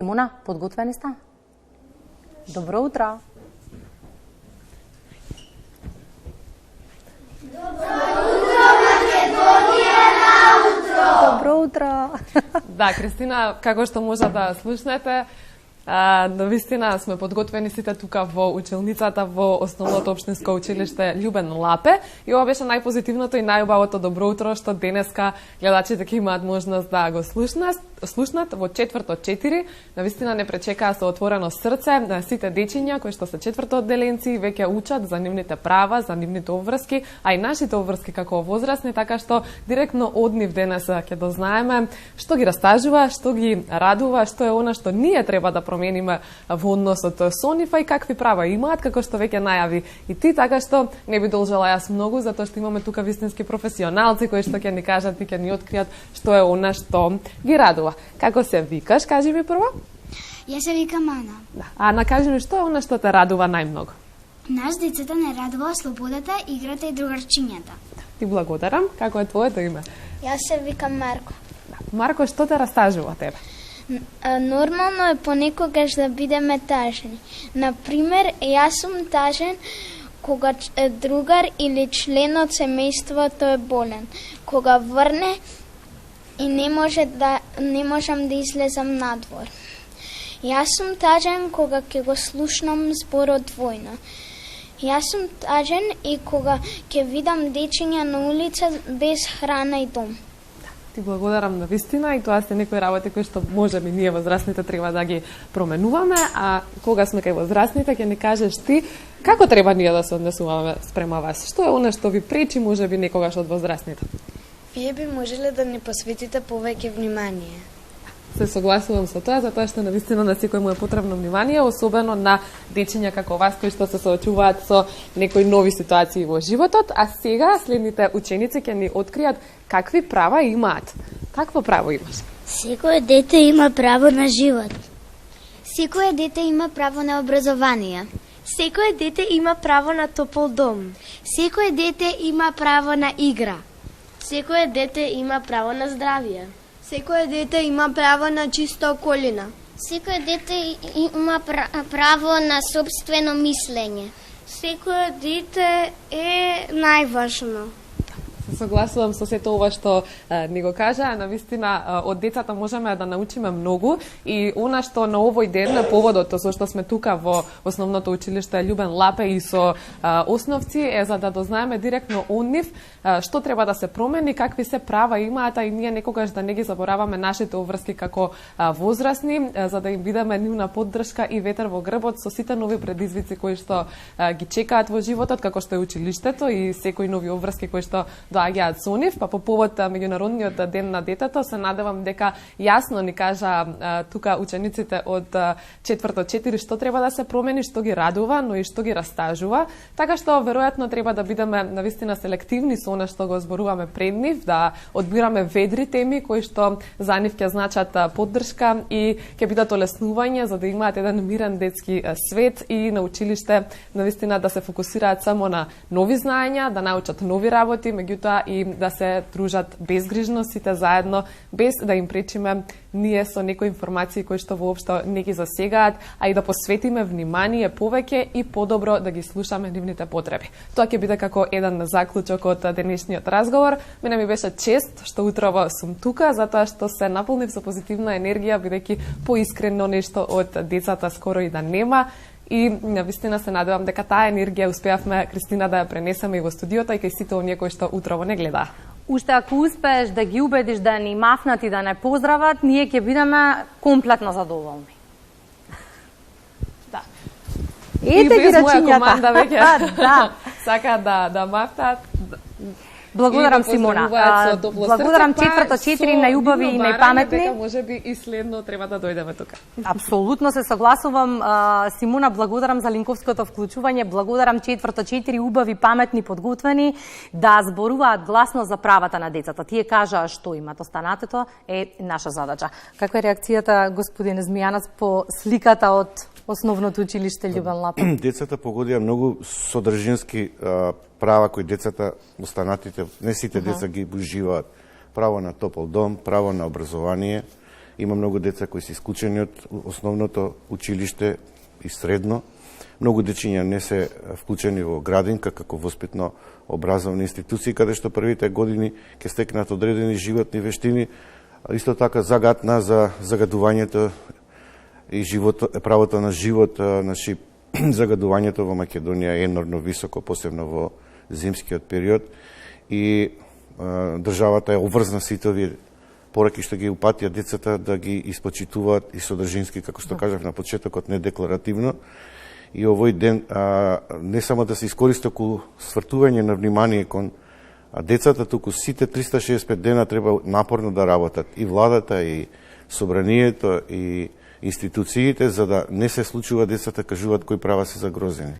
Симона, подготвени сте? Добро утро! Добро утро! Да, Кристина, како што може да слушнете, навистина сме подготвени сите тука во училницата во Основното општинско училиште Љубен Лапе и ова беше најпозитивното и најубавото добро утро што денеска гледачите ќе имаат можност да го слушнат во четврто 4. Навистина не пречекаа со отворено срце на сите дечиња кои што се четврто одделенци и веќе учат за нивните права, за нивните обврски, а и нашите обврски како возрастни, така што директно од нив денес ќе дознаеме што ги растажува, што ги радува, што е она што ние треба да промениме во односот со нив и какви права имаат, како што веќе најави и ти, така што не би должела јас многу, затоа што имаме тука вистински професионалци кои што ќе ни кажат и ќе ни откријат што е она што ги радува. Како се викаш, кажи ми прво? Јас се викам Ана. Да. Ана, кажи ми што е она што те радува најмногу? Нас децата не радува слободата, играта и другарчињата. Ти благодарам. Како е твоето име? Јас се викам Марко. Марко, што те растажува тебе? Нормално е понекогаш да бидеме тажни. Например, јас сум тажен кога другар или член од семејството е болен. Кога врне и не можам да излезам надвор. Јас сум тажен кога ќе го слушнам зборот војна. Јас сум тажен и кога ќе видам дечиња на улица без храна и дом. Ти благодарам на вистина и тоа се некои работи кои што можеби ние возрастните треба да ги променуваме, а кога сме кај возрастните ќе ни кажеш ти како треба ние да се однесуваме спрема вас. Што е она што ви пречи можеби некогаш од возрастните? Вие би можеле да ни посветите повеќе внимание. Се согласувам со тоа, затоа што навистина на секој му е потребно внимание, особено на дечиња како вас кои што се соочуваат со некои нови ситуации во животот, а сега следните ученици ќе ни откријат какви права имаат. Какво право имаш? Секое дете има право на живот. Секое дете има право на образование. Секое дете има право на топол дом. Секое дете има право на игра. Секое дете има право на здравје. Секое дете има право на чиста околина. Секое дете има право на собствено мислење. Секое дете е најважно. Се согласувам со сето ова што ни го кажа, навистина од децата можеме да научиме многу и она што на овој ден поводот со што сме тука во Основното училиште Љубен Лапе и со основци е за да дознаеме директно од нив што треба да се промени, какви се права имаат, а и ние некогаш да не ги забораваме нашите обврски како возрастни, за да им бидеме нивна поддршка и ветер во грбот со сите нови предизвици кои што ги чекаат во животот, како што е училиштето и секои нови обврски кои што доаѓаат со нив, па по повод меѓународниот ден на детето се надевам дека јасно ни кажа тука учениците од четврто 4 што треба да се промени, што ги радува, но и што ги растажува, така што веројатно треба да бидеме навистина селективни со она што го зборуваме пред нив, да одбираме ведри теми кои што за нив ќе значат поддршка и ќе бидат олеснување за да имаат еден мирен детски свет и на училиште навистина да се фокусираат само на нови знаења, да научат нови работи, меѓутоа и да се дружат безгрижно сите заедно, без да им пречиме ние со некои информации кои што воопшто не ги засегаат, а и да посветиме внимание повеќе и подобро да ги слушаме нивните потреби. Тоа ќе биде како еден заклучок од денешниот разговор. Мене ми беше чест што утрово сум тука, затоа што се наполнив со позитивна енергија, бидејќи поискрено нешто од децата скоро и да нема. И навистина се надевам дека таа енергија успеавме, Кристина, да ја пренесеме и во студиото и кај сите оние кои што утрово не гледаа. Уште ако успееш да ги убедиш да ни мафнат и да не поздрават, ние ќе бидеме комплетно задоволни. Да. Ете ги рачињата. Команда веќе да. сака да мафтат. Благодарам, Симона. Благодарам четврто 4 најубави и најпаметни. Дека можеби и следно треба да дојдеме тука. Апсолутно се согласувам, Симона, благодарам за линковското вклучување, благодарам четврто 4 убави, паметни, подготвени да зборуваат гласно за правата на децата. Тие кажаа што имат, останатото е наша задача. Каква е реакцијата, господин Змијанац, по сликата од Основното училиште Љубен Лапе? Децата погодија многу содржински права кои децата, останатите, не сите деца ги уживаат. Право на топол дом, право на образование Има многу деца кои се исклучени од основното училиште и средно. Многу дечиња не се вклучени во градинка како воспитно образовни институции, каде што првите години ќе стекнат одредени животни вештини, исто така загатна за загадувањето и правото на живот, значи загадувањето во Македонија е енормно високо, посебно во зимскиот период, и државата е обврзна сите овие пораки што ги упатија децата да ги испочитуваат и содржински, како што кажав на почетокот, не декларативно. И овој ден не само да се искористи околу свртување на внимание кон децата, туку сите 365 дена треба напорно да работат и владата, и собранието, и институциите, за да не се случува децата кажуваат кои права се загрозени.